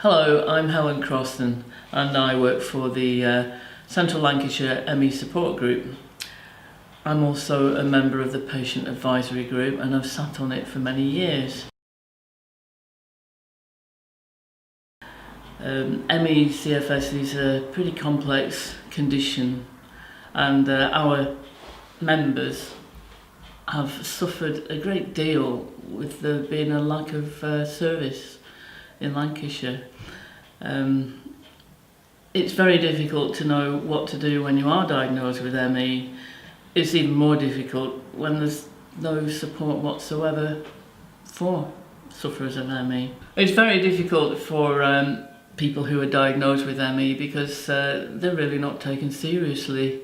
Hello, I'm Helen Crossen and I work for the Central Lancashire ME Support Group. I'm also a member of the Patient Advisory Group and I've sat on it for many years. ME/CFS is a pretty complex condition and our members have suffered a great deal with there being a lack of service in Lancashire. It's very difficult to know what to do when you are diagnosed with ME. It's even more difficult when there's no support whatsoever for sufferers of ME. It's very difficult for people who are diagnosed with ME because they're really not taken seriously.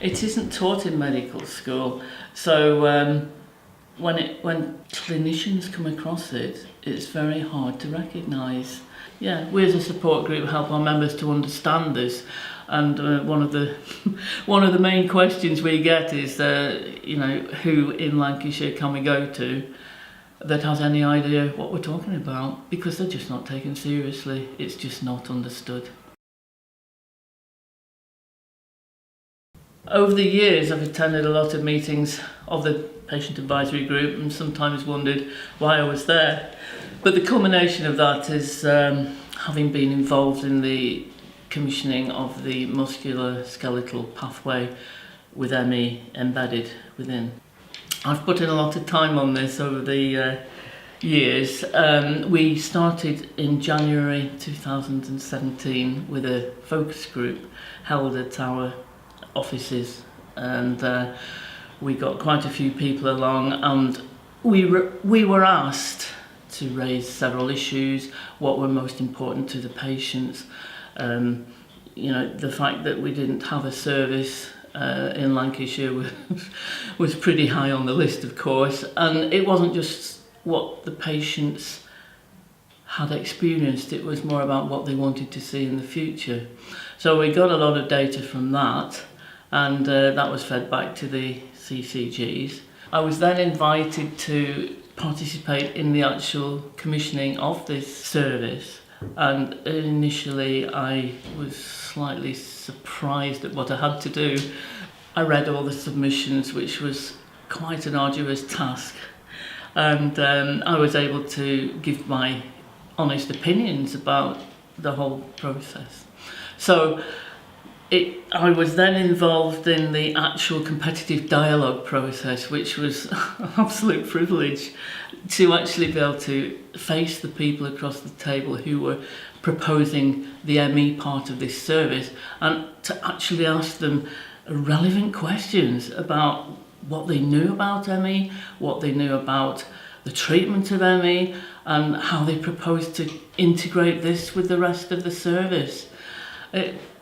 It isn't taught in medical school, so when clinicians come across it, it's very hard to recognise. Yeah, we as a support group help our members to understand this, and one of the main questions we get is, who in Lancashire can we go to that has any idea what we're talking about, because they're just not taken seriously. It's just not understood. Over the years, I've attended a lot of meetings of the Patient Advisory Group and sometimes wondered why I was there. But the culmination of that is having been involved in the commissioning of the musculoskeletal pathway with ME embedded within. I've put in a lot of time on this over the years. We started in January 2017 with a focus group held at our offices, and we got quite a few people along, and we were asked to raise several issues, what were most important to the patients. The fact that we didn't have a service in Lancashire was pretty high on the list, of course, and it wasn't just what the patients had experienced, it was more about what they wanted to see in the future. So we got a lot of data from that, and that was fed back to the CCGs. I was then invited to participate in the actual commissioning of this service, and initially I was slightly surprised at what I had to do. I read all the submissions, which was quite an arduous task, and I was able to give my honest opinions about the whole process. So I was then involved in the actual competitive dialogue process, which was an absolute privilege to actually be able to face the people across the table who were proposing the ME part of this service, and to actually ask them relevant questions about what they knew about ME, what they knew about the treatment of ME, and how they proposed to integrate this with the rest of the service.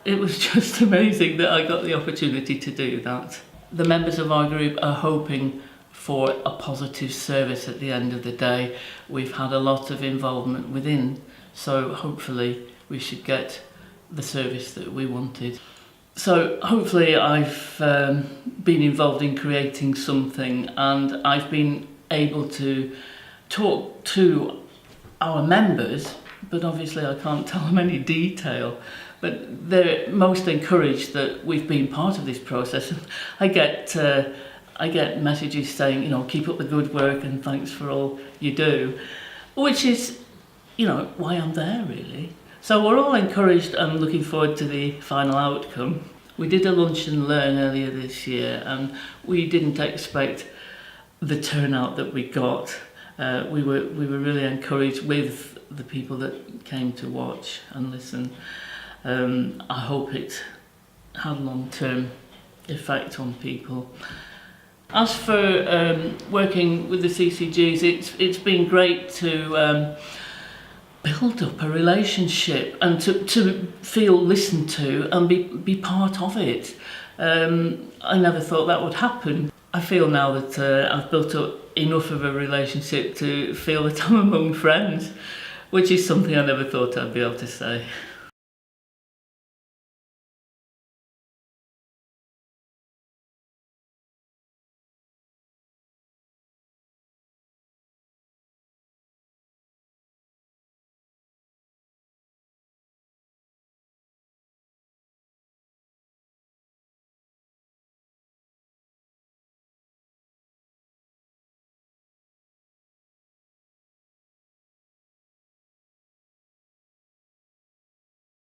It was just amazing that I got the opportunity to do that. The members of our group are hoping for a positive service at the end of the day. We've had a lot of involvement within, so hopefully we should get the service that we wanted. So hopefully I've been involved in creating something, and I've been able to talk to our members, but obviously I can't tell them any detail. But they're most encouraged that we've been part of this process. I get messages saying, keep up the good work and thanks for all you do, which is, why I'm there really. So we're all encouraged and looking forward to the final outcome. We did a lunch and learn earlier this year, and we didn't expect the turnout that we got. We were really encouraged with the people that came to watch and listen. I hope it had a long-term effect on people. As for working with the CCGs, it's been great to build up a relationship and to feel listened to and be part of it. I never thought that would happen. I feel now that I've built up enough of a relationship to feel that I'm among friends, which is something I never thought I'd be able to say.